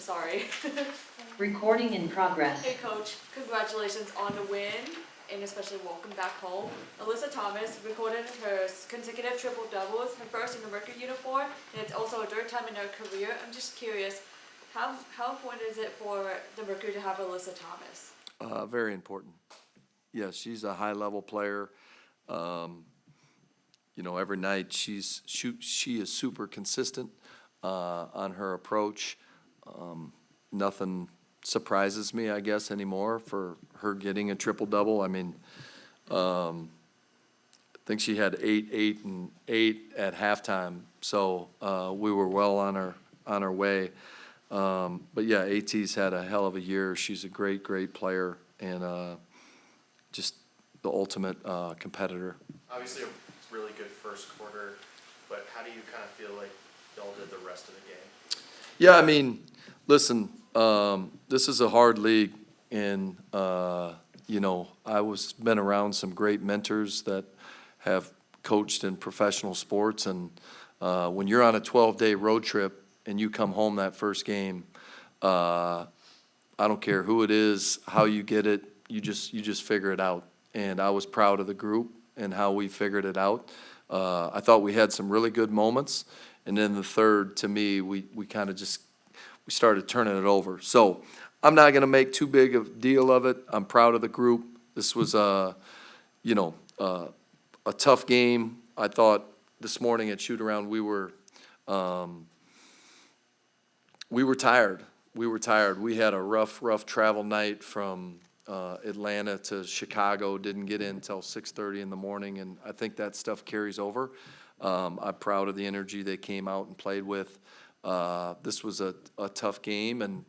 sorry. Recording in progress. Hey Coach, congratulations on the win, and especially welcome back home. Alyssa Thomas recorded her consecutive triple doubles, her first in the Mercury uniform, and it's also her third time in her career. I'm just curious, how important is it for the Mercury to have Alyssa Thomas? Very important. Yes, she's a high-level player. Every night she is super consistent on her approach. Nothing surprises me, I guess, anymore for her getting a triple-double. I mean, I think she had 8 and 8 at halftime, so we were well on our way. But yeah, AT's had a hell of a year. She's a great player and just the ultimate competitor. Obviously, a really good first quarter, but how do you kind of feel like y'all did the rest of the game? Yeah, I mean, listen, this is a hard league, and I been around some great mentors that have coached in professional sports, and when you're on a 12-day road trip and you come home that first game, I don't care who it is, how you get it, you just figure it out. And I was proud of the group and how we figured it out. I thought we had some really good moments, and then the third, to me, we kind of we started turning it over. So I'm not going to make too big of a deal of it. I'm proud of the group. This was a tough game. I thought this morning at shoot-around we were tired. We had a rough travel night from Atlanta to Chicago. Didn't get in until 6:30 in the morning, and I think that stuff carries over. I'm proud of the energy they came out and played with. This was a tough game, and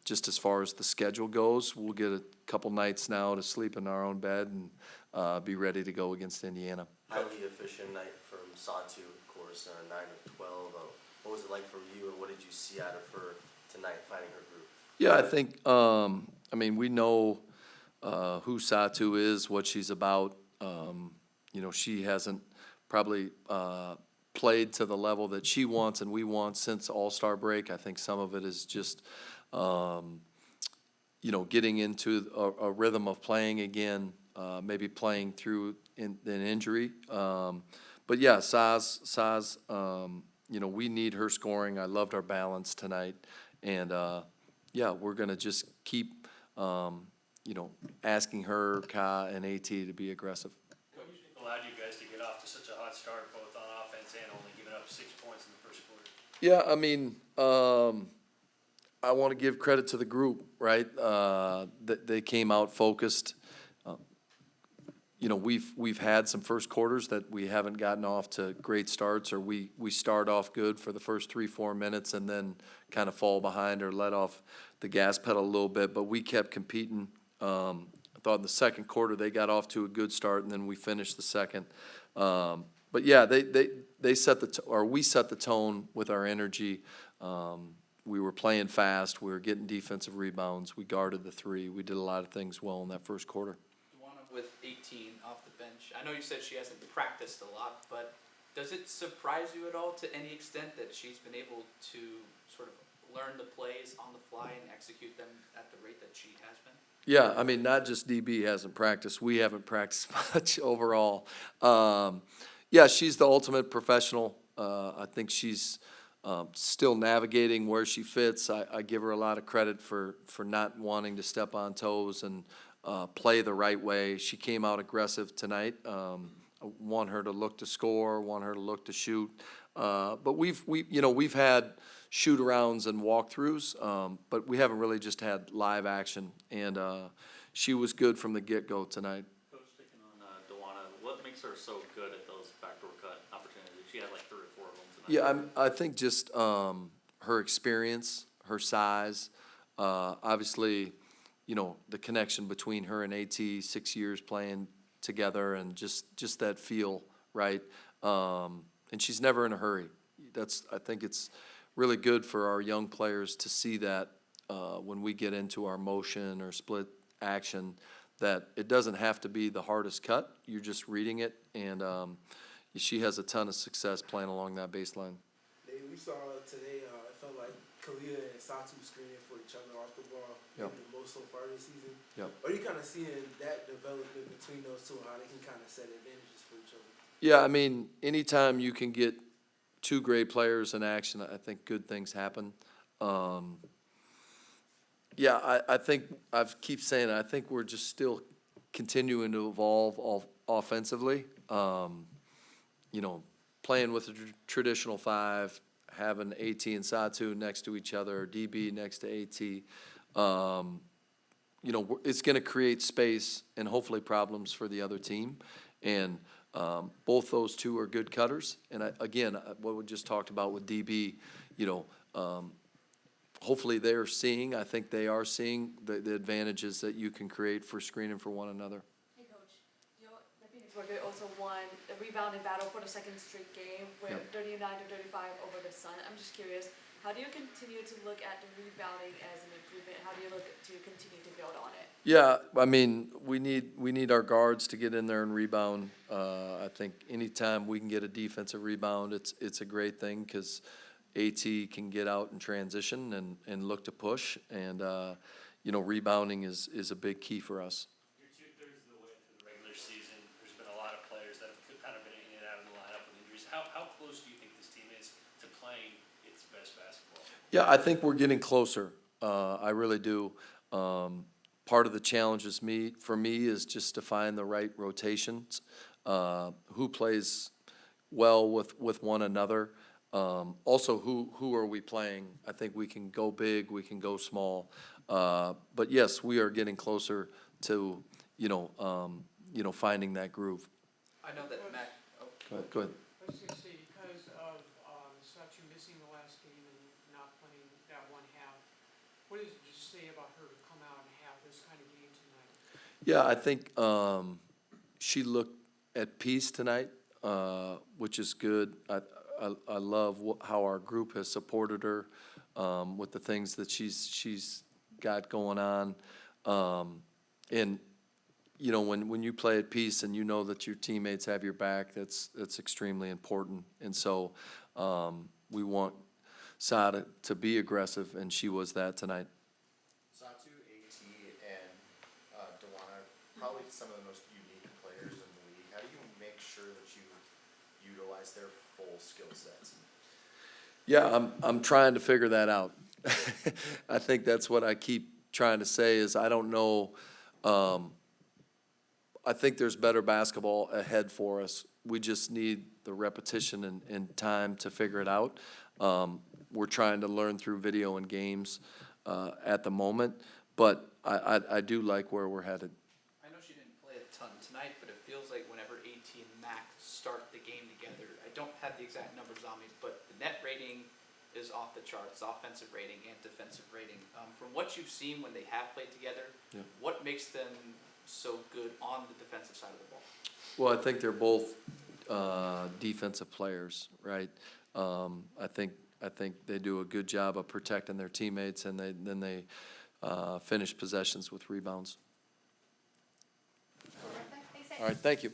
just as far as the schedule goes, we'll get a couple nights now to sleep in our own bed and be ready to go against Indiana. Highly efficient night from Satu, of course, 9 of 12. What was it like for you, and what did you see out of her tonight fighting her group? Yeah, I think, we know who Satu is, what she's about. She hasn't probably played to the level that she wants and we want since All-Star break. I think some of it is just, getting into a rhythm of playing again, maybe playing through an injury. But yeah, Saz, we need her scoring. I loved our balance tonight. And, we're going to just keep, asking her, Ka, and AT to be aggressive. What allowed you guys to get off to such a hot start, both on offense and only giving up 6 points in the first quarter? Yeah, I want to give credit to the group, right? They came out focused. We've had some first quarters that we haven't gotten off to great starts, or we start off good for the first 3-4 minutes and then kind of fall behind or let off the gas pedal a little bit. But we kept competing. I thought in the second quarter they got off to a good start, and then we finished the second. But yeah, we set the tone with our energy. We were playing fast. We were getting defensive rebounds. We guarded the three. We did a lot of things well in that first quarter. With 18 off the bench, I know you said she hasn't practiced a lot, but does it surprise you at all to any extent that she's been able to sort of learn the plays on the fly and execute them at the rate that she has been? Yeah, not just DB hasn't practiced. We haven't practiced much overall. She's the ultimate professional. I think she's still navigating where she fits. I give her a lot of credit for not wanting to step on toes and play the right way. She came out aggressive tonight. I want her to look to score, want her to look to shoot. But we've had shoot-arounds and walkthroughs, but we haven't really just had live action. And she was good from the get-go tonight. Coach, speaking on Dewana, what makes her so good at those backdoor cut opportunities? She had like 3 or 4 of them tonight. Yeah, I think just her experience, her size, obviously, the connection between her and AT, 6 years playing together, and just that feel, right? And she's never in a hurry. I think it's really good for our young players to see that when we get into our motion or split action, that it doesn't have to be the hardest cut. You're just reading it, and she has a ton of success playing along that baseline. We saw today, it felt like Kalia and Satu screening for each other off the ball, Yep. maybe the most so far this season. Yep. Are you kind of seeing that development between those two, how they can kind of set advantages for each other? Yeah, I mean, anytime you can get two great players in action, I think good things happen. Yeah, I think, keep saying it, I think we're just still continuing to evolve offensively. You know, playing with a traditional five, having AT and Satu next to each other, DB next to AT. You know, it's going to create space and hopefully problems for the other team. And both those two are good cutters. And what we just talked about with DB, you know, hopefully they're seeing, I think they are seeing the advantages that you can create for screening for one another. Hey coach, you know, the Phoenix Mercury also won the rebounding battle for the second straight game with Yep. 39-35 over the Sun. I'm just curious, how do you continue to look at the rebounding as an improvement? How do you look to continue to build on it? Yeah, I mean, we need our guards to get in there and rebound. I think anytime we can get a defensive rebound, it's a great thing because AT can get out and transition and look to push. And, you know, rebounding is a big key for us. You're 2/3 of the way through the regular season. There's been a lot of players that have kind of been in and out of the lineup with injuries. How close do you think this team is to playing its best basketball? Yeah, I think we're getting closer. I really do. Part of the challenge for me is just to find the right rotations, who plays well with one another. Also, who are we playing? I think we can go big, we can go small. But yes, we are getting closer to, finding that groove. I know that Mac, Go ahead. I was gonna say, because of Satu missing the last game and not playing that one half, what did you say about her to come out and have this kind of game tonight? Yeah, I think she looked at peace tonight, which is good. I love how our group has supported her with the things that she's got going on. And you know, when you play at peace and you know that your teammates have your back, that's extremely important. And so we want Sada to be aggressive, and she was that tonight. Satu, AT, and Dewana, probably some of the most unique players in the league. How do you make sure that you utilize their full skill sets? Yeah, I'm trying to figure that out. I think that's what I keep trying to say is I don't know. I think there's better basketball ahead for us. We just need the repetition and time to figure it out. We're trying to learn through video and games at the moment, but I do like where we're headed. I know she didn't play a ton tonight, but it feels like whenever AT and Mac start the game together, I don't have the exact numbers on me, but the net rating is off the charts, offensive rating and defensive rating. From what you've seen when they have played together, Yeah. what makes them so good on the defensive side of the ball? Well, I think they're both defensive players, right? I think they do a good job of protecting their teammates, and then they finish possessions with rebounds. All right, thank you.